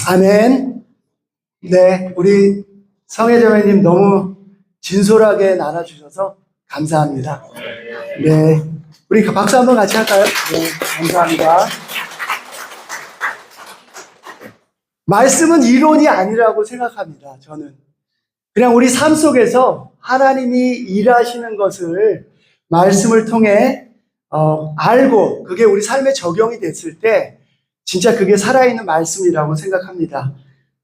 아멘. 네, 우리 성혜자매님 너무 진솔하게 나눠주셔서 감사합니다. 네, 우리 박수 한번 같이 할까요? 네, 감사합니다. 말씀은 이론이 아니라고 생각합니다. 저는 그냥 우리 삶 속에서 하나님이 일하시는 것을 말씀을 통해 알고 그게 우리 삶에 적용이 됐을 때 진짜 그게 살아있는 말씀이라고 생각합니다.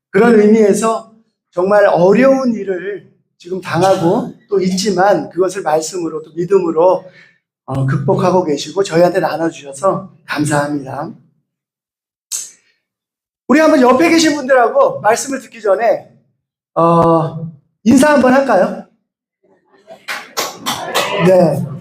그런 의미에서 정말 어려운 일을 지금 당하고 또 있지만 그것을 말씀으로 또 믿음으로 극복하고 계시고 저희한테 나눠주셔서 감사합니다. 우리 한번 옆에 계신 분들하고 말씀을 듣기 전에 인사 한번 할까요? 네.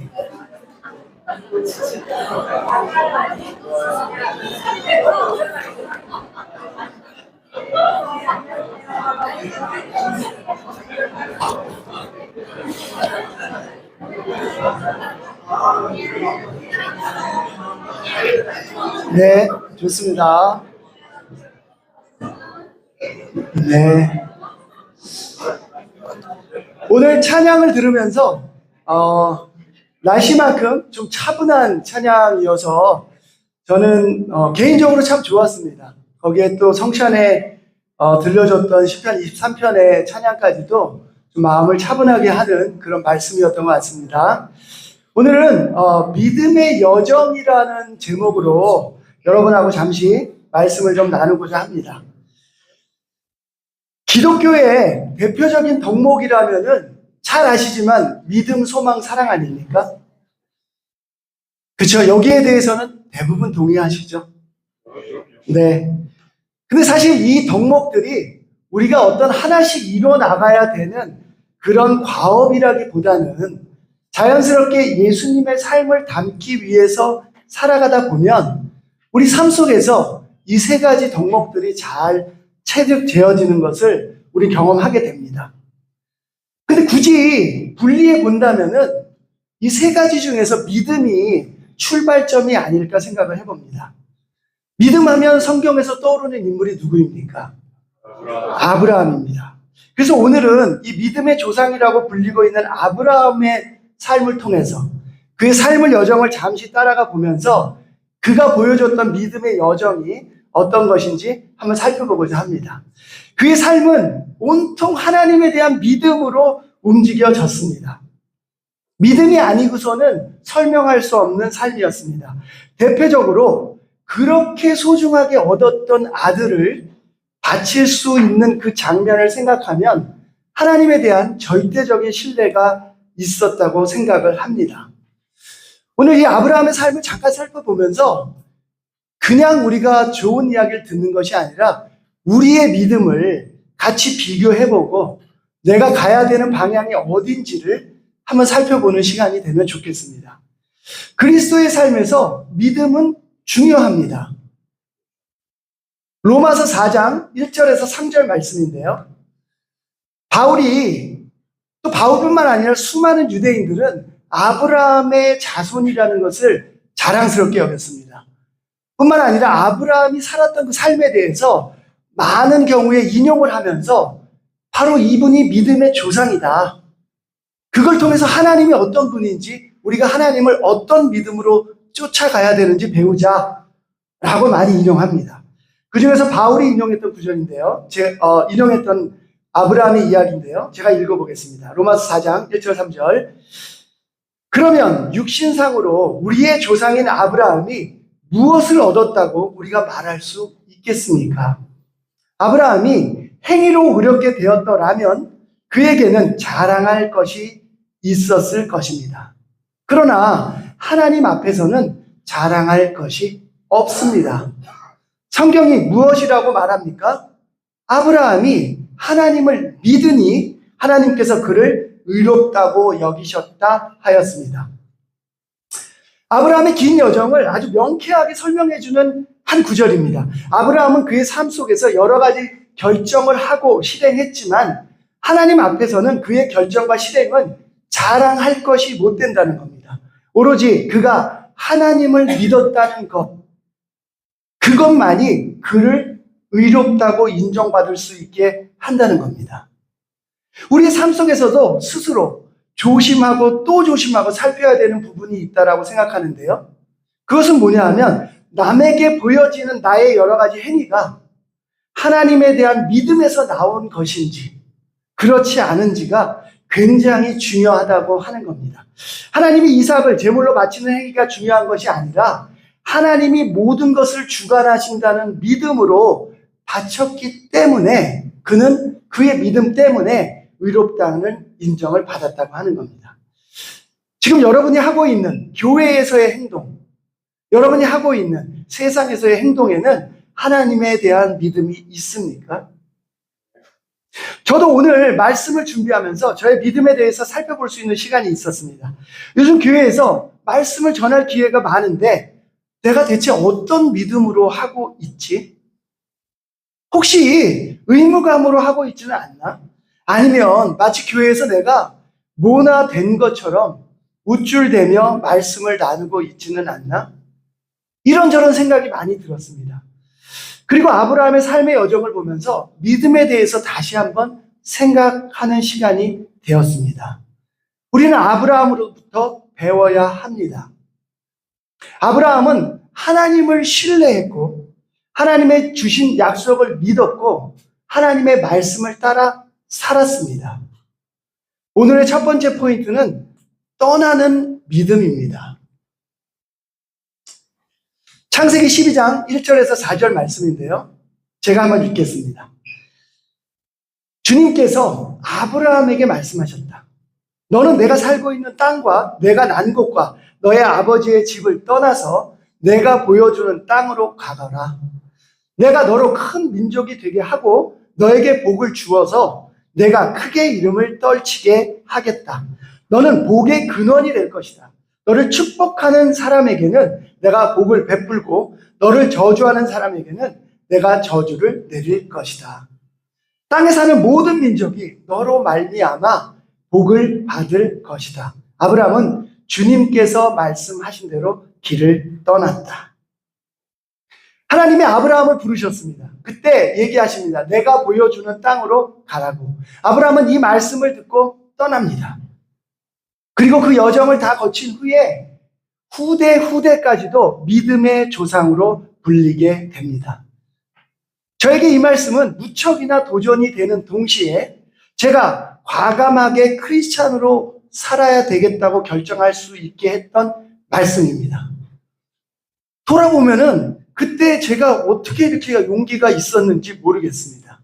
네, 좋습니다. 네. 오늘 찬양을 들으면서 날씨만큼 좀 차분한 찬양이어서 저는 개인적으로 참 좋았습니다. 거기에 또 성찬에 들려줬던 시편 23편의 찬양까지도 좀 마음을 차분하게 하는 그런 말씀이었던 것 같습니다. 오늘은 믿음의 여정이라는 제목으로 여러분하고 잠시 말씀을 좀 나누고자 합니다. 기독교의 대표적인 덕목이라면은 잘 아시지만 믿음, 소망, 사랑 아닙니까? 그렇죠? 여기에 대해서는 대부분 동의하시죠? 네. 근데 사실 이 덕목들이 우리가 어떤 하나씩 이뤄나가야 되는 그런 과업이라기보다는 자연스럽게 예수님의 삶을 담기 위해서 살아가다 보면 우리 삶 속에서 이 세 가지 덕목들이 잘 체득되어지는 것을 우리 경험하게 됩니다. 근데 굳이 분리해 본다면은 이 세 가지 중에서 믿음이 출발점이 아닐까 생각을 해봅니다. 믿음하면 성경에서 떠오르는 인물이 누구입니까? 아브라함입니다. 그래서 오늘은 이 믿음의 조상이라고 불리고 있는 아브라함의 삶을 통해서 그의 삶의 여정을 잠시 따라가 보면서 그가 보여줬던 믿음의 여정이 어떤 것인지 한번 살펴보고자 합니다. 그의 삶은 온통 하나님에 대한 믿음으로 움직여졌습니다. 믿음이 아니고서는 설명할 수 없는 삶이었습니다. 대표적으로 그렇게 소중하게 얻었던 아들을 바칠 수 있는 그 장면을 생각하면 하나님에 대한 절대적인 신뢰가 있었다고 생각을 합니다. 오늘 이 아브라함의 삶을 잠깐 살펴보면서 그냥 우리가 좋은 이야기를 듣는 것이 아니라 우리의 믿음을 같이 비교해보고 내가 가야 되는 방향이 어딘지를 한번 살펴보는 시간이 되면 좋겠습니다. 그리스도의 삶에서 믿음은 중요합니다. 로마서 4장 1절에서 3절 말씀인데요. 바울이 또 바울뿐만 아니라 수많은 유대인들은 아브라함의 자손이라는 것을 자랑스럽게 여겼습니다. 뿐만 아니라 아브라함이 살았던 그 삶에 대해서 많은 경우에 인용을 하면서 바로 이분이 믿음의 조상이다. 그걸 통해서 하나님이 어떤 분인지 우리가 하나님을 어떤 믿음으로 쫓아가야 되는지 배우자라고 많이 인용합니다. 그 중에서 바울이 인용했던 구절인데요. 인용했던 아브라함의 이야기인데요. 제가 읽어보겠습니다. 로마서 4장 1절 3절. 그러면 육신상으로 우리의 조상인 아브라함이 무엇을 얻었다고 우리가 말할 수 있겠습니까? 아브라함이 행위로 의롭게 되었더라면 그에게는 자랑할 것이 있었을 것입니다. 그러나 하나님 앞에서는 자랑할 것이 없습니다. 성경이 무엇이라고 말합니까? 아브라함이 하나님을 믿으니 하나님께서 그를 의롭다고 여기셨다 하였습니다. 아브라함의 긴 여정을 아주 명쾌하게 설명해주는 한 구절입니다. 아브라함은 그의 삶 속에서 여러 가지 결정을 하고 실행했지만 하나님 앞에서는 그의 결정과 실행은 자랑할 것이 못 된다는 겁니다. 오로지 그가 하나님을 믿었다는 것, 그것만이 그를 의롭다고 인정받을 수 있게 한다는 겁니다. 우리의 삶 속에서도 스스로 조심하고 또 조심하고 살펴야 되는 부분이 있다라고 생각하는데요. 그것은 뭐냐 하면 남에게 보여지는 나의 여러 가지 행위가 하나님에 대한 믿음에서 나온 것인지 그렇지 않은지가 굉장히 중요하다고 하는 겁니다. 하나님이 이삭을 제물로 바치는 행위가 중요한 것이 아니라 하나님이 모든 것을 주관하신다는 믿음으로 바쳤기 때문에 그는 그의 믿음 때문에 의롭다는 인정을 받았다고 하는 겁니다. 지금 여러분이 하고 있는 교회에서의 행동, 여러분이 하고 있는 세상에서의 행동에는 하나님에 대한 믿음이 있습니까? 저도 오늘 말씀을 준비하면서 저의 믿음에 대해서 살펴볼 수 있는 시간이 있었습니다. 요즘 교회에서 말씀을 전할 기회가 많은데 내가 대체 어떤 믿음으로 하고 있지? 혹시 의무감으로 하고 있지는 않나? 아니면 마치 교회에서 내가 뭐나 된 것처럼 우쭐대며 말씀을 나누고 있지는 않나? 이런저런 생각이 많이 들었습니다. 그리고 아브라함의 삶의 여정을 보면서 믿음에 대해서 다시 한번 생각하는 시간이 되었습니다. 우리는 아브라함으로부터 배워야 합니다. 아브라함은 하나님을 신뢰했고 하나님의 주신 약속을 믿었고 하나님의 말씀을 따라 살았습니다. 오늘의 첫 번째 포인트는 떠나는 믿음입니다. 창세기 12장 1절에서 4절 말씀인데요. 제가 한번 읽겠습니다. 주님께서 아브라함에게 말씀하셨다. 너는 내가 살고 있는 땅과 내가 난 곳과 너의 아버지의 집을 떠나서 내가 보여주는 땅으로 가거라. 내가 너로 큰 민족이 되게 하고 너에게 복을 주어서 내가 크게 이름을 떨치게 하겠다. 너는 복의 근원이 될 것이다. 너를 축복하는 사람에게는 내가 복을 베풀고 너를 저주하는 사람에게는 내가 저주를 내릴 것이다. 땅에 사는 모든 민족이 너로 말미암아 복을 받을 것이다. 아브라함은 주님께서 말씀하신 대로 길을 떠났다. 하나님이 아브라함을 부르셨습니다. 그때 얘기하십니다. 내가 보여주는 땅으로 가라고. 아브라함은 이 말씀을 듣고 떠납니다. 그리고 그 여정을 다 거친 후에 후대까지도 믿음의 조상으로 불리게 됩니다. 저에게 이 말씀은 무척이나 도전이 되는 동시에 제가 과감하게 크리스찬으로 살아야 되겠다고 결정할 수 있게 했던 말씀입니다. 돌아보면은 그때 제가 어떻게 이렇게 용기가 있었는지 모르겠습니다.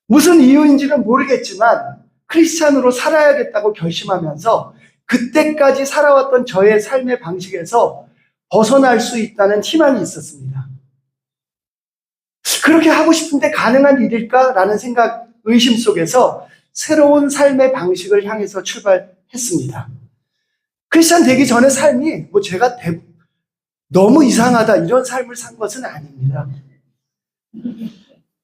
무슨 이유인지는 모르겠지만 크리스찬으로 살아야겠다고 결심하면서 그때까지 살아왔던 저의 삶의 방식에서 벗어날 수 있다는 희망이 있었습니다. 그렇게 하고 싶은데 가능한 일일까라는 생각, 의심 속에서 새로운 삶의 방식을 향해서 출발했습니다. 크리스찬 되기 전의 삶이 제가 너무 이상하다 이런 삶을 산 것은 아닙니다.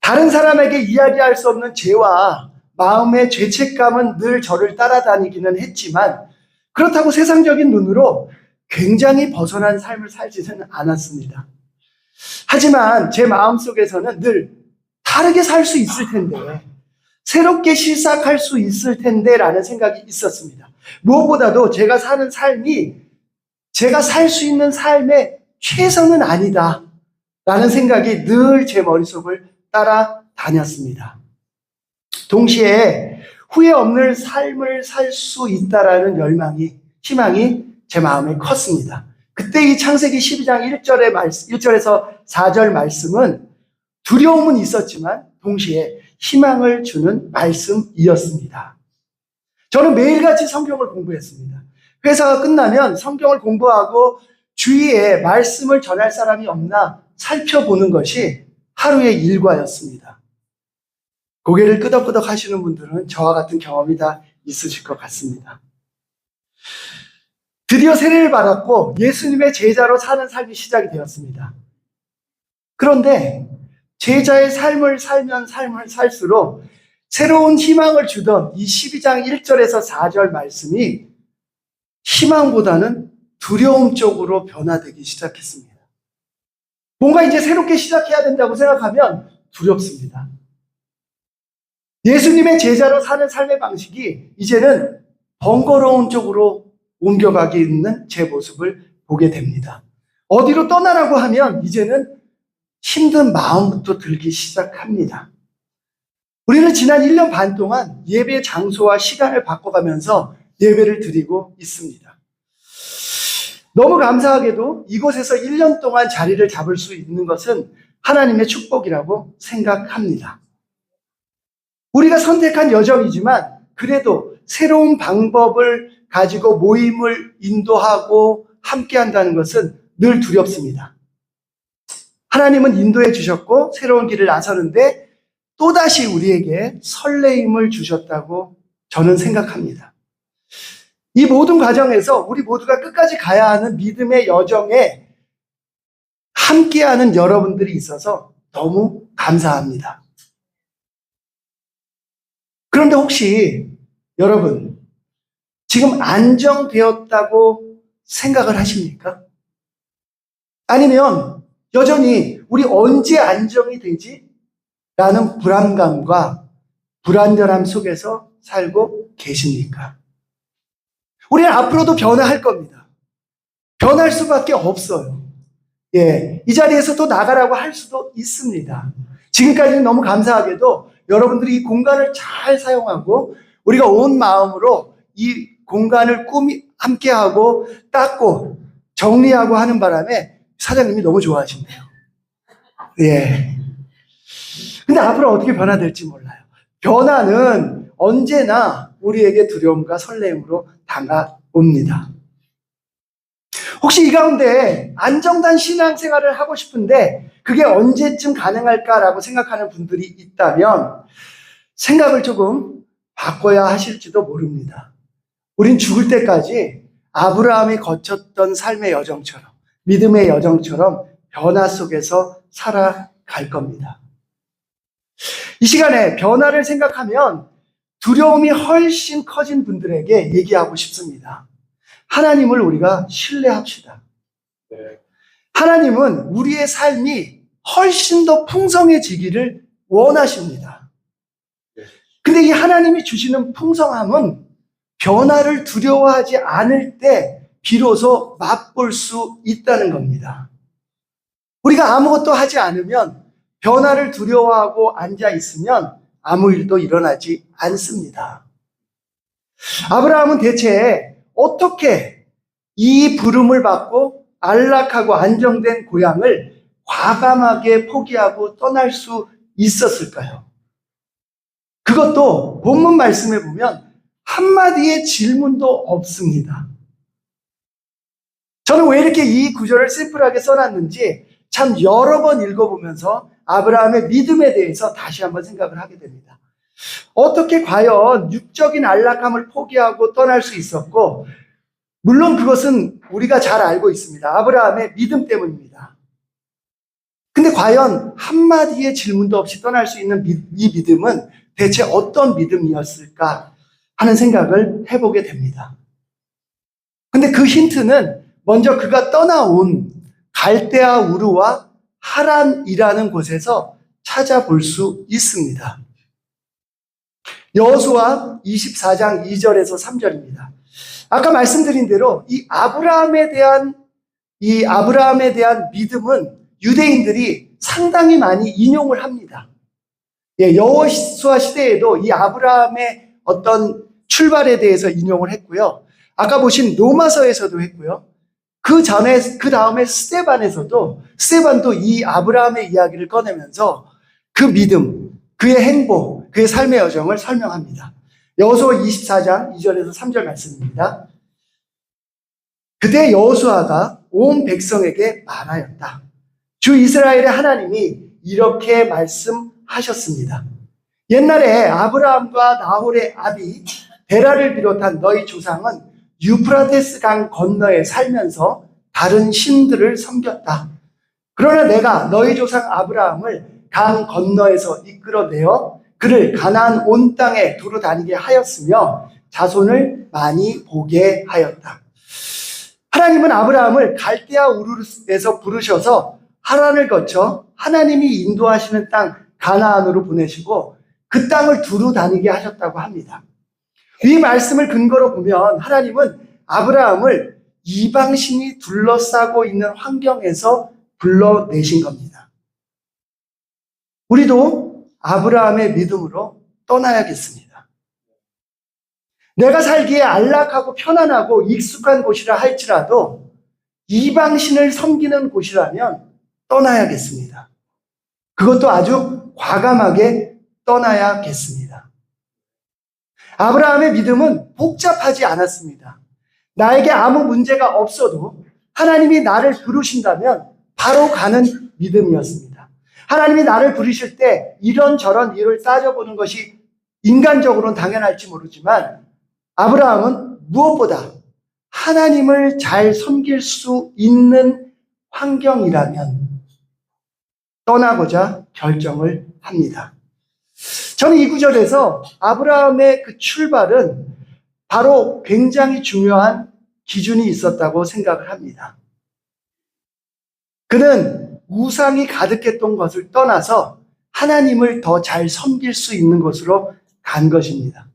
다른 사람에게 이야기할 수 없는 죄와 마음의 죄책감은 늘 저를 따라다니기는 했지만 그렇다고 세상적인 눈으로 굉장히 벗어난 삶을 살지는 않았습니다. 하지만 제 마음속에서는 늘 다르게 살 수 있을 텐데, 새롭게 시작할 수 있을 텐데 라는 생각이 있었습니다. 무엇보다도 제가 사는 삶이 제가 살 수 있는 삶의 최선은 아니다 라는 생각이 늘 제 머릿속을 따라다녔습니다. 동시에 후회 없는 삶을 살 수 있다라는 희망이 제 마음에 컸습니다. 그때 이 창세기 12장 1절에서 4절 말씀은 두려움은 있었지만 동시에 희망을 주는 말씀이었습니다. 저는 매일같이 성경을 공부했습니다. 회사가 끝나면 성경을 공부하고 주위에 말씀을 전할 사람이 없나 살펴보는 것이 하루의 일과였습니다. 고개를 끄덕끄덕 하시는 분들은 저와 같은 경험이 다 있으실 것 같습니다. 드디어 세례를 받았고 예수님의 제자로 사는 삶이 시작이 되었습니다. 그런데 제자의 삶을 살면 삶을 살수록 새로운 희망을 주던 이 12장 1절에서 4절 말씀이 희망보다는 두려움 쪽으로 변화되기 시작했습니다. 뭔가 이제 새롭게 시작해야 된다고 생각하면 두렵습니다. 예수님의 제자로 사는 삶의 방식이 이제는 번거로운 쪽으로 옮겨가게 있는 제 모습을 보게 됩니다. 어디로 떠나라고 하면 이제는 힘든 마음부터 들기 시작합니다. 우리는 지난 1년 반 동안 예배 장소와 시간을 바꿔가면서 예배를 드리고 있습니다. 너무 감사하게도 이곳에서 1년 동안 자리를 잡을 수 있는 것은 하나님의 축복이라고 생각합니다. 우리가 선택한 여정이지만 그래도 새로운 방법을 가지고 모임을 인도하고 함께 한다는 것은 늘 두렵습니다. 하나님은 인도해 주셨고 새로운 길을 나서는데 또다시 우리에게 설레임을 주셨다고 저는 생각합니다. 이 모든 과정에서 우리 모두가 끝까지 가야 하는 믿음의 여정에 함께하는 여러분들이 있어서 너무 감사합니다. 그런데 혹시 여러분 지금 안정되었다고 생각을 하십니까? 아니면 여전히 우리 언제 안정이 되지? 라는 불안감과 불안전함 속에서 살고 계십니까? 우리는 앞으로도 변화할 겁니다. 변할 수밖에 없어요. 이 자리에서 또 나가라고 할 수도 있습니다. 지금까지는 너무 감사하게도 여러분들이 이 공간을 잘 사용하고 우리가 온 마음으로 이 공간을 함께하고 닦고 정리하고 하는 바람에 사장님이 너무 좋아하시네요. 근데 앞으로 어떻게 변화될지 몰라요. 변화는 언제나 우리에게 두려움과 설레임으로 다가옵니다. 혹시 이 가운데 안정된 신앙생활을 하고 싶은데 그게 언제쯤 가능할까라고 생각하는 분들이 있다면 생각을 조금 바꿔야 하실지도 모릅니다. 우린 죽을 때까지 아브라함이 거쳤던 삶의 여정처럼 믿음의 여정처럼 변화 속에서 살아갈 겁니다. 이 시간에 변화를 생각하면 두려움이 훨씬 커진 분들에게 얘기하고 싶습니다. 하나님을 우리가 신뢰합시다. 하나님은 우리의 삶이 훨씬 더 풍성해지기를 원하십니다. 근데 이 하나님이 주시는 풍성함은 변화를 두려워하지 않을 때 비로소 맛볼 수 있다는 겁니다. 우리가 아무것도 하지 않으면 변화를 두려워하고 앉아 있으면 아무 일도 일어나지 않습니다. 아브라함은 대체 어떻게 이 부름을 받고 안락하고 안정된 고향을 과감하게 포기하고 떠날 수 있었을까요? 그것도 본문 말씀에 보면 한마디의 질문도 없습니다. 저는 왜 이렇게 이 구절을 심플하게 써놨는지 참 여러 번 읽어보면서 아브라함의 믿음에 대해서 다시 한번 생각을 하게 됩니다. 어떻게 과연 육적인 안락함을 포기하고 떠날 수 있었고, 물론 그것은 우리가 잘 알고 있습니다. 아브라함의 믿음 때문입니다. 근데 과연 한마디의 질문도 없이 떠날 수 있는 이 믿음은 대체 어떤 믿음이었을까 하는 생각을 해보게 됩니다. 근데 그 힌트는 먼저 그가 떠나온 갈대아 우르와 하란이라는 곳에서 찾아볼 수 있습니다. 여호수아 24장 2절에서 3절입니다. 아까 말씀드린 대로 이 아브라함에 대한 믿음은 유대인들이 상당히 많이 인용을 합니다. 여호수아 시대에도 이 아브라함의 어떤 출발에 대해서 인용을 했고요. 아까 보신 로마서에서도 했고요. 그 다음에 스데반도 이 아브라함의 이야기를 꺼내면서 그 믿음, 그의 행복, 그의 삶의 여정을 설명합니다. 여호수아 24장 2절에서 3절 말씀입니다. 그때 여호수아가 온 백성에게 말하였다. 주 이스라엘의 하나님이 이렇게 말씀하셨습니다. 옛날에 아브라함과 나홀의 아비 데라를 비롯한 너희 조상은 유프라테스 강 건너에 살면서 다른 신들을 섬겼다. 그러나 내가 너희 조상 아브라함을 강 건너에서 이끌어내어 그를 가나안 온 땅에 두루 다니게 하였으며 자손을 많이 보게 하였다. 하나님은 아브라함을 갈대아 우르에서 부르셔서 하란을 거쳐 하나님이 인도하시는 땅 가나안으로 보내시고 그 땅을 두루 다니게 하셨다고 합니다. 이 말씀을 근거로 보면 하나님은 아브라함을 이방신이 둘러싸고 있는 환경에서 불러내신 겁니다. 우리도 아브라함의 믿음으로 떠나야겠습니다. 내가 살기에 안락하고 편안하고 익숙한 곳이라 할지라도 이방신을 섬기는 곳이라면 떠나야겠습니다. 그것도 아주 과감하게 떠나야겠습니다. 아브라함의 믿음은 복잡하지 않았습니다. 나에게 아무 문제가 없어도 하나님이 나를 부르신다면 바로 가는 믿음이었습니다. 하나님이 나를 부르실 때 이런저런 이유를 따져보는 것이 인간적으로는 당연할지 모르지만 아브라함은 무엇보다 하나님을 잘 섬길 수 있는 환경이라면 떠나고자 결정을 합니다. 저는 이 구절에서 아브라함의 그 출발은 바로 굉장히 중요한 기준이 있었다고 생각을 합니다. 그는 우상이 가득했던 것을 떠나서 하나님을 더 잘 섬길 수 있는 곳으로 간 것입니다.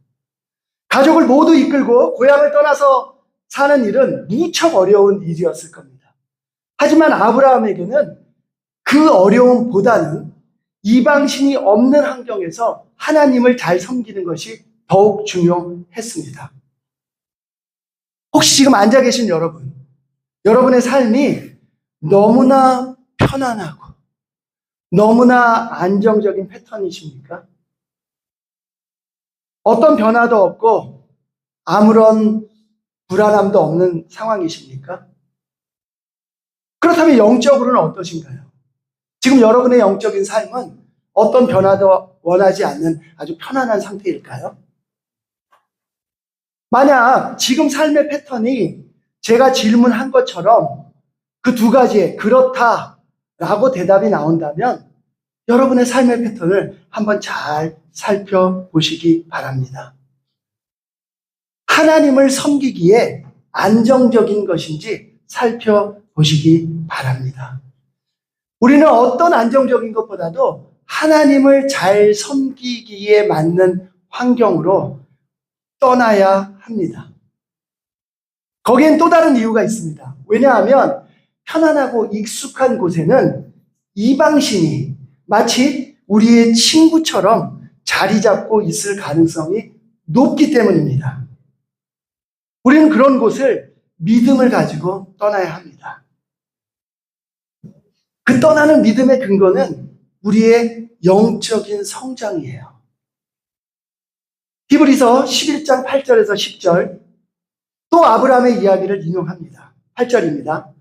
가족을 모두 이끌고 고향을 떠나서 사는 일은 무척 어려운 일이었을 겁니다. 하지만 아브라함에게는 그 어려움보다는 이방신이 없는 환경에서 하나님을 잘 섬기는 것이 더욱 중요했습니다. 혹시 지금 앉아 계신 여러분, 여러분의 삶이 너무나 편안하고 너무나 안정적인 패턴이십니까? 어떤 변화도 없고 아무런 불안함도 없는 상황이십니까? 그렇다면 영적으로는 어떠신가요? 지금 여러분의 영적인 삶은 어떤 변화도 원하지 않는 아주 편안한 상태일까요? 만약 지금 삶의 패턴이 제가 질문한 것처럼 그 두 가지에 그렇다라고 대답이 나온다면 여러분의 삶의 패턴을 한번 잘 살펴보시기 바랍니다. 하나님을 섬기기에 안정적인 것인지 살펴보시기 바랍니다. 우리는 어떤 안정적인 것보다도 하나님을 잘 섬기기에 맞는 환경으로 떠나야 합니다. 거기엔 또 다른 이유가 있습니다. 왜냐하면 편안하고 익숙한 곳에는 이방신이 마치 우리의 친구처럼 자리 잡고 있을 가능성이 높기 때문입니다. 우리는 그런 곳을 믿음을 가지고 떠나야 합니다. 그 떠나는 믿음의 근거는 우리의 영적인 성장이에요. 히브리서 11장 8절에서 10절 또 아브라함의 이야기를 인용합니다. 8절입니다.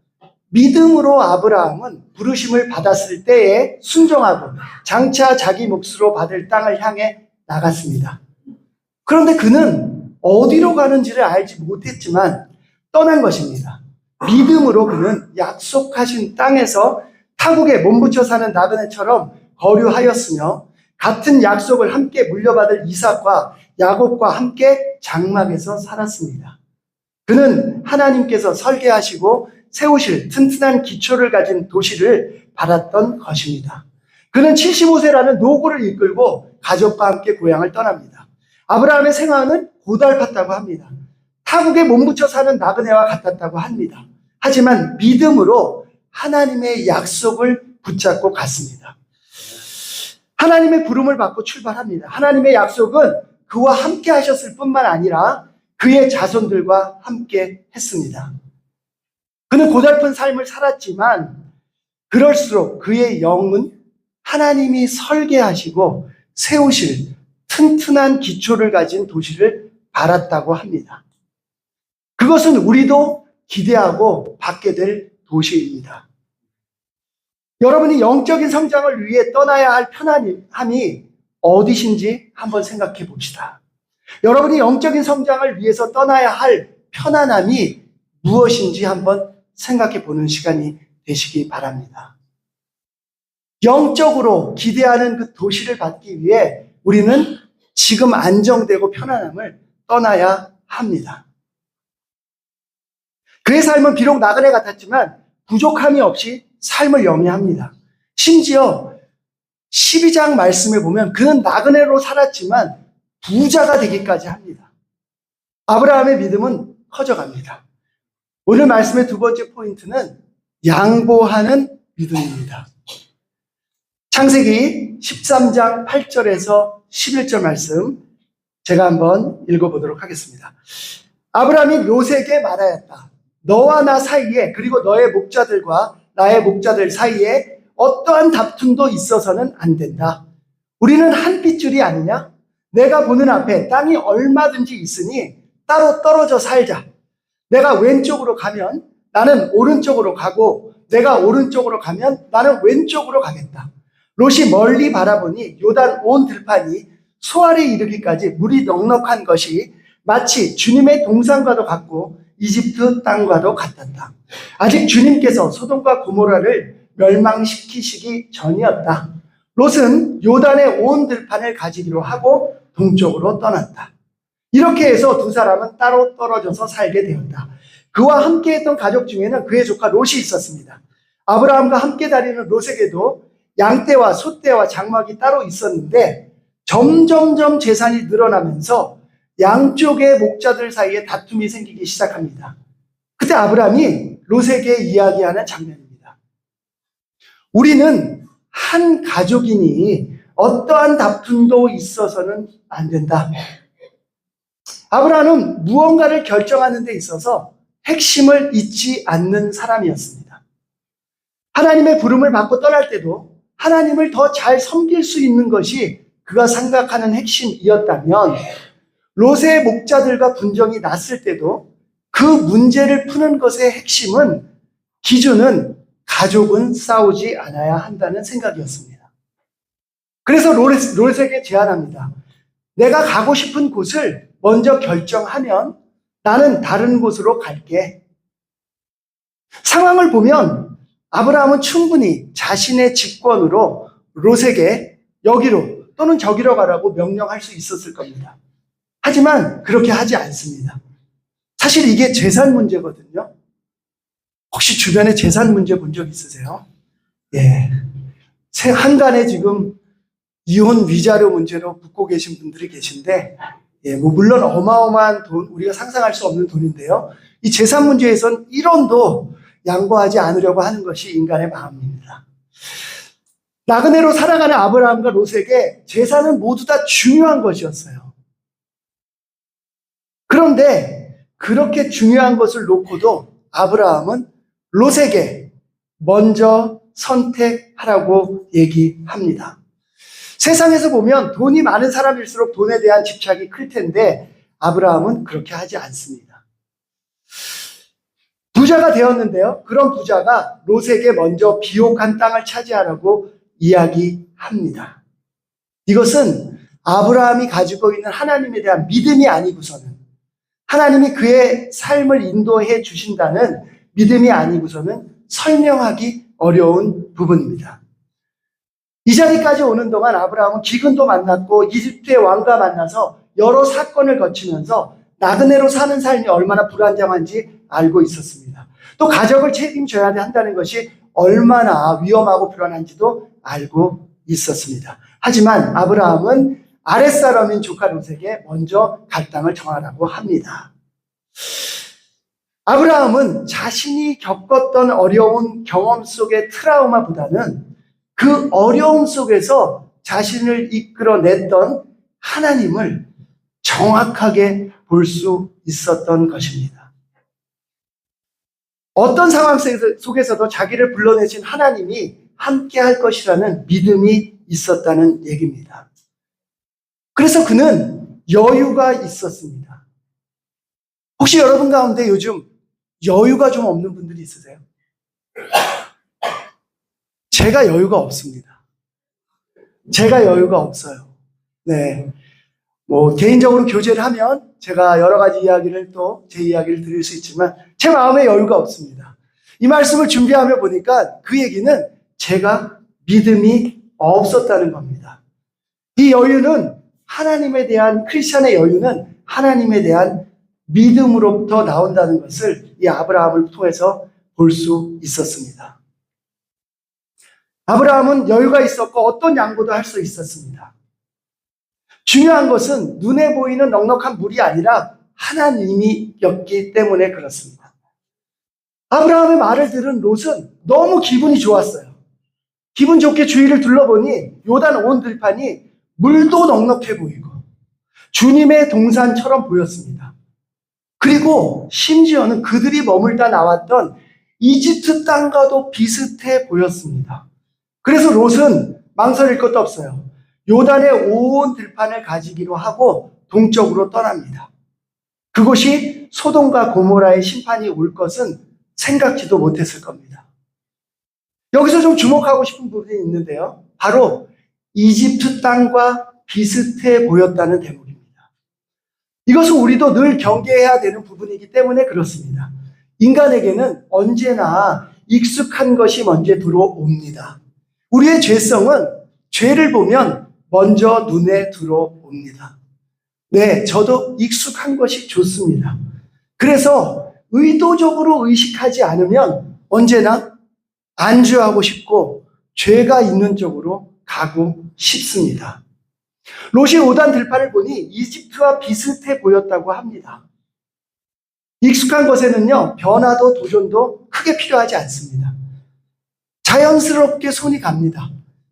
믿음으로 아브라함은 부르심을 받았을 때에 순종하고 장차 자기 몫으로 받을 땅을 향해 나갔습니다. 그런데 그는 어디로 가는지를 알지 못했지만 떠난 것입니다. 믿음으로 그는 약속하신 땅에서 타국에 몸붙여 사는 나그네처럼 거류하였으며 같은 약속을 함께 물려받을 이삭과 야곱과 함께 장막에서 살았습니다. 그는 하나님께서 설계하시고 세우실 튼튼한 기초를 가진 도시를 바랐던 것입니다. 그는 75세라는 노고를 이끌고 가족과 함께 고향을 떠납니다. 아브라함의 생활은 고달팠다고 합니다. 타국에 몸붙여 사는 나그네와 같았다고 합니다. 하지만 믿음으로 하나님의 약속을 붙잡고 갔습니다. 하나님의 부름을 받고 출발합니다. 하나님의 약속은 그와 함께 하셨을 뿐만 아니라 그의 자손들과 함께 했습니다. 그는 고달픈 삶을 살았지만 그럴수록 그의 영은 하나님이 설계하시고 세우실 튼튼한 기초를 가진 도시를 바랐다고 합니다. 그것은 우리도 기대하고 받게 될 도시입니다. 여러분이 영적인 성장을 위해 떠나야 할 편안함이 어디신지 한번 생각해 봅시다. 여러분이 영적인 성장을 위해서 떠나야 할 편안함이 무엇인지 한번 생각해 보는 시간이 되시기 바랍니다. 영적으로 기대하는 그 도시를 받기 위해 우리는 지금 안정되고 편안함을 떠나야 합니다. 그의 삶은 비록 나그네 같았지만 부족함이 없이 삶을 영위합니다. 심지어 12장 말씀에 보면 그는 나그네로 살았지만 부자가 되기까지 합니다. 아브라함의 믿음은 커져갑니다. 오늘 말씀의 두 번째 포인트는 양보하는 믿음입니다. 창세기 13장 8절에서 11절 말씀 제가 한번 읽어보도록 하겠습니다. 아브라함이 롯에게 말하였다. 너와 나 사이에 그리고 너의 목자들과 나의 목자들 사이에 어떠한 다툼도 있어서는 안 된다. 우리는 한 핏줄이 아니냐? 내가 보는 앞에 땅이 얼마든지 있으니 따로 떨어져 살자. 내가 왼쪽으로 가면 나는 오른쪽으로 가고 내가 오른쪽으로 가면 나는 왼쪽으로 가겠다. 롯이 멀리 바라보니 요단 온 들판이 소알에 이르기까지 물이 넉넉한 것이 마치 주님의 동산과도 같고 이집트 땅과도 같았다. 아직 주님께서 소돔과 고모라를 멸망시키시기 전이었다. 롯은 요단의 온 들판을 가지기로 하고 동쪽으로 떠났다. 이렇게 해서 두 사람은 따로 떨어져서 살게 되었다. 그와 함께했던 가족 중에는 그의 조카 롯이 있었습니다. 아브라함과 함께 다니는 롯에게도 양떼와 소떼와 장막이 따로 있었는데 점점점 재산이 늘어나면서 양쪽의 목자들 사이에 다툼이 생기기 시작합니다. 그때 아브라함이 롯에게 이야기하는 장면입니다. 우리는 한 가족이니 어떠한 다툼도 있어서는 안 된다. 아브라함은 무언가를 결정하는 데 있어서 핵심을 잊지 않는 사람이었습니다. 하나님의 부름을 받고 떠날 때도 하나님을 더 잘 섬길 수 있는 것이 그가 생각하는 핵심이었다면 롯의 목자들과 분쟁이 났을 때도 그 문제를 푸는 것의 핵심은 기준은 가족은 싸우지 않아야 한다는 생각이었습니다. 그래서 롯에게 제안합니다. 내가 가고 싶은 곳을 먼저 결정하면 나는 다른 곳으로 갈게. 상황을 보면 아브라함은 충분히 자신의 직권으로 롯에게 여기로 또는 저기로 가라고 명령할 수 있었을 겁니다. 하지만 그렇게 하지 않습니다. 사실 이게 재산 문제거든요. 혹시 주변에 재산 문제 본 적 있으세요? 예. 한간에 지금 이혼 위자료 문제로 붙고 계신 분들이 계신데, 예, 물론 어마어마한 돈, 우리가 상상할 수 없는 돈인데요. 이 재산 문제에선 1원도 양보하지 않으려고 하는 것이 인간의 마음입니다. 나그네로 살아가는 아브라함과 롯에게 재산은 모두 다 중요한 것이었어요. 그런데 그렇게 중요한 것을 놓고도 아브라함은 롯에게 먼저 선택하라고 얘기합니다. 세상에서 보면 돈이 많은 사람일수록 돈에 대한 집착이 클 텐데 아브라함은 그렇게 하지 않습니다. 부자가 되었는데요. 그런 부자가 롯에게 먼저 비옥한 땅을 차지하라고 이야기합니다. 이것은 아브라함이 가지고 있는 하나님에 대한 믿음이 아니고서는 하나님이 그의 삶을 인도해 주신다는 믿음이 아니고서는 설명하기 어려운 부분입니다. 이 자리까지 오는 동안 아브라함은 기근도 만났고 이집트의 왕과 만나서 여러 사건을 거치면서 나그네로 사는 삶이 얼마나 불안정한지 알고 있었습니다. 또 가족을 책임져야 한다는 것이 얼마나 위험하고 불안한지도 알고 있었습니다. 하지만 아브라함은 아랫사람인 조카 롯에게 먼저 갈 땅을 정하라고 합니다. 아브라함은 자신이 겪었던 어려운 경험 속의 트라우마보다는 그 어려움 속에서 자신을 이끌어냈던 하나님을 정확하게 볼 수 있었던 것입니다. 어떤 상황 속에서도 자기를 불러내신 하나님이 함께 할 것이라는 믿음이 있었다는 얘기입니다. 그래서 그는 여유가 있었습니다. 혹시 여러분 가운데 요즘 여유가 좀 없는 분들이 있으세요? 제가 여유가 없습니다. 제가 여유가 없어요. 네. 개인적으로 교제를 하면 제가 여러 가지 이야기를 또 제 이야기를 드릴 수 있지만 제 마음에 여유가 없습니다. 이 말씀을 준비하며 보니까 그 얘기는 제가 믿음이 없었다는 겁니다. 이 여유는 하나님에 대한 크리스천의 여유는 하나님에 대한 믿음으로부터 나온다는 것을 이 아브라함을 통해서 볼 수 있었습니다. 아브라함은 여유가 있었고 어떤 양보도 할 수 있었습니다. 중요한 것은 눈에 보이는 넉넉한 물이 아니라 하나님이었기 때문에 그렇습니다. 아브라함의 말을 들은 롯은 너무 기분이 좋았어요. 기분 좋게 주위를 둘러보니 요단 온 들판이 물도 넉넉해 보이고 주님의 동산처럼 보였습니다. 그리고 심지어는 그들이 머물다 나왔던 이집트 땅과도 비슷해 보였습니다. 그래서 롯은 망설일 것도 없어요. 요단의 온 들판을 가지기로 하고 동쪽으로 떠납니다. 그곳이 소돔과 고모라의 심판이 올 것은 생각지도 못했을 겁니다. 여기서 좀 주목하고 싶은 부분이 있는데요. 바로 이집트 땅과 비슷해 보였다는 대목입니다. 이것은 우리도 늘 경계해야 되는 부분이기 때문에 그렇습니다. 인간에게는 언제나 익숙한 것이 먼저 들어옵니다. 우리의 죄성은 죄를 보면 먼저 눈에 들어옵니다. 네, 저도 익숙한 것이 좋습니다. 그래서 의도적으로 의식하지 않으면 언제나 안주하고 싶고 죄가 있는 쪽으로 가고 싶습니다. 롯이 오단 들판을 보니 이집트와 비슷해 보였다고 합니다. 익숙한 것에는요, 변화도 도전도 크게 필요하지 않습니다. 자연스럽게 손이 갑니다.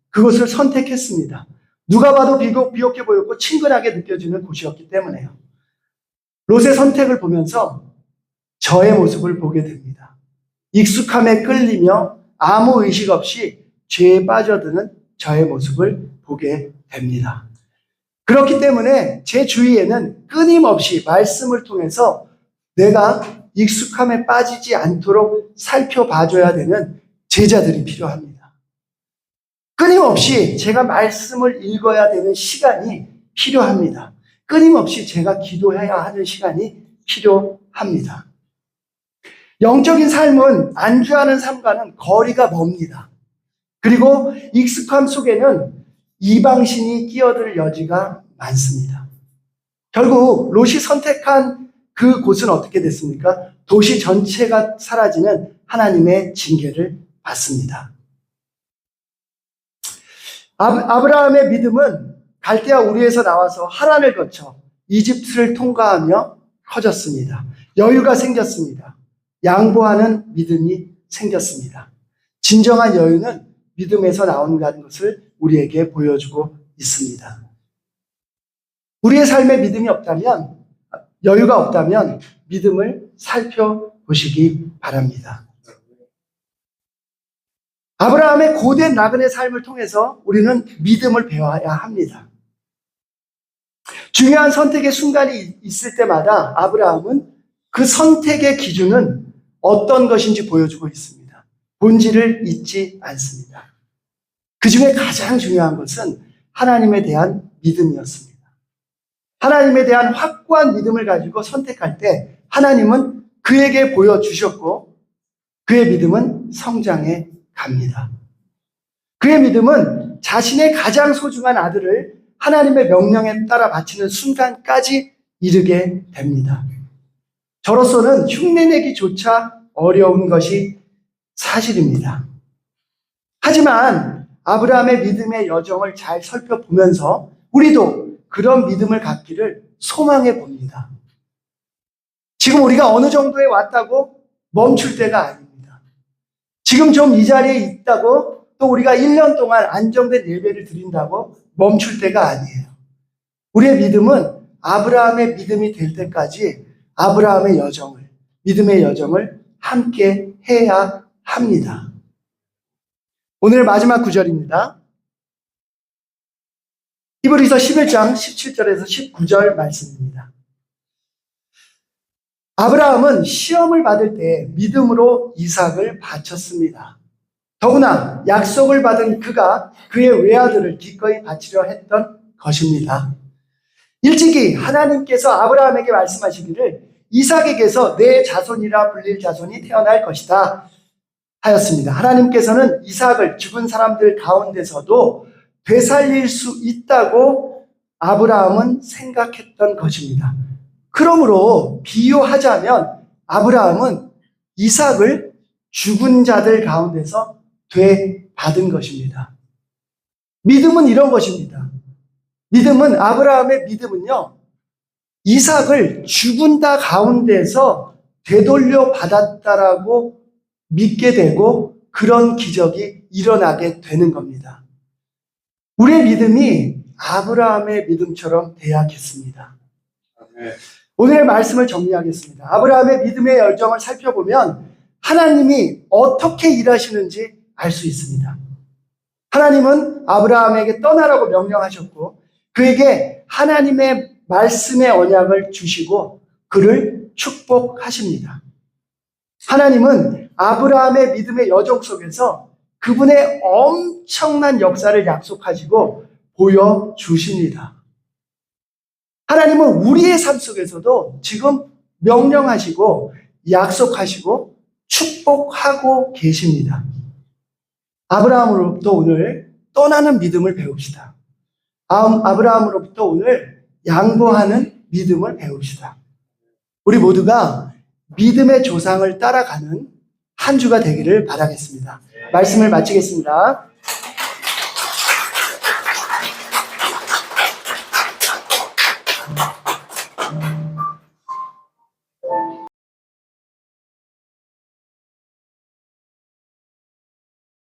그것을 선택했습니다. 누가 봐도 비옥해 보였고 친근하게 느껴지는 곳이었기 때문에요. 롯의 선택을 보면서 저의 모습을 보게 됩니다. 익숙함에 끌리며 아무 의식 없이 죄에 빠져드는 저의 모습을 보게 됩니다. 그렇기 때문에 제 주위에는 끊임없이 말씀을 통해서 내가 익숙함에 빠지지 않도록 살펴봐줘야 되는 제자들이 필요합니다. 끊임없이 제가 말씀을 읽어야 되는 시간이 필요합니다. 끊임없이 제가 기도해야 하는 시간이 필요합니다. 영적인 삶은 안주하는 삶과는 거리가 멉니다. 그리고 익숙함 속에는 이방신이 끼어들 여지가 많습니다. 결국 롯이 선택한 그 곳은 어떻게 됐습니까? 도시 전체가 사라지는 하나님의 징계를 받습니다. 아브라함의 믿음은 갈대아 우르에서 나와서 하란을 거쳐 이집트를 통과하며 커졌습니다. 여유가 생겼습니다. 양보하는 믿음이 생겼습니다. 진정한 여유는 믿음에서 나온다는 것을 우리에게 보여주고 있습니다. 우리의 삶에 믿음이 없다면, 여유가 없다면 믿음을 살펴보시기 바랍니다. 아브라함의 고된 나그네 삶을 통해서 우리는 믿음을 배워야 합니다. 중요한 선택의 순간이 있을 때마다 아브라함은 그 선택의 기준은 어떤 것인지 보여주고 있습니다. 본질을 잊지 않습니다. 그 중에 가장 중요한 것은 하나님에 대한 믿음이었습니다. 하나님에 대한 확고한 믿음을 가지고 선택할 때 하나님은 그에게 보여주셨고 그의 믿음은 성장해 갑니다. 그의 믿음은 자신의 가장 소중한 아들을 하나님의 명령에 따라 바치는 순간까지 이르게 됩니다. 저로서는 흉내내기조차 어려운 것이 사실입니다. 하지만 아브라함의 믿음의 여정을 잘 살펴보면서 우리도 그런 믿음을 갖기를 소망해 봅니다. 지금 우리가 어느 정도에 왔다고 멈출 때가 아닙니다. 지금 좀 이 자리에 있다고 또 우리가 1년 동안 안정된 예배를 드린다고 멈출 때가 아니에요. 우리의 믿음은 아브라함의 믿음이 될 때까지 아브라함의 여정을, 믿음의 여정을 함께 해야 합니다. 오늘 마지막 구절입니다. 히브리서 11장 17절에서 19절 말씀입니다. 아브라함은 시험을 받을 때 믿음으로 이삭을 바쳤습니다. 더구나 약속을 받은 그가 그의 외아들을 기꺼이 바치려 했던 것입니다. 일찍이 하나님께서 아브라함에게 말씀하시기를 이삭에게서 내 자손이라 불릴 자손이 태어날 것이다 하였습니다. 하나님께서는 이삭을 죽은 사람들 가운데서도 되살릴 수 있다고 아브라함은 생각했던 것입니다. 그러므로 비유하자면 아브라함은 이삭을 죽은 자들 가운데서 받은 것입니다. 믿음은 이런 것입니다. 믿음은, 아브라함의 믿음은요, 이삭을 죽은 자 가운데서 되돌려 받았다라고 믿게 되고 그런 기적이 일어나게 되는 겁니다. 우리의 믿음이 아브라함의 믿음처럼 돼야겠습니다. 오늘의 말씀을 정리하겠습니다. 아브라함의 믿음의 열정을 살펴보면 하나님이 어떻게 일하시는지 알 수 있습니다. 하나님은 아브라함에게 떠나라고 명령하셨고 그에게 하나님의 말씀의 언약을 주시고 그를 축복하십니다. 하나님은 아브라함의 믿음의 여정 속에서 그분의 엄청난 역사를 약속하시고 보여주십니다. 하나님은 우리의 삶 속에서도 지금 명령하시고 약속하시고 축복하고 계십니다. 아브라함으로부터 오늘 떠나는 믿음을 배웁시다. 아브라함으로부터 오늘 양보하는 믿음을 배웁시다. 우리 모두가 믿음의 조상을 따라가는 한 주가 되기를 바라겠습니다. 말씀을 마치겠습니다.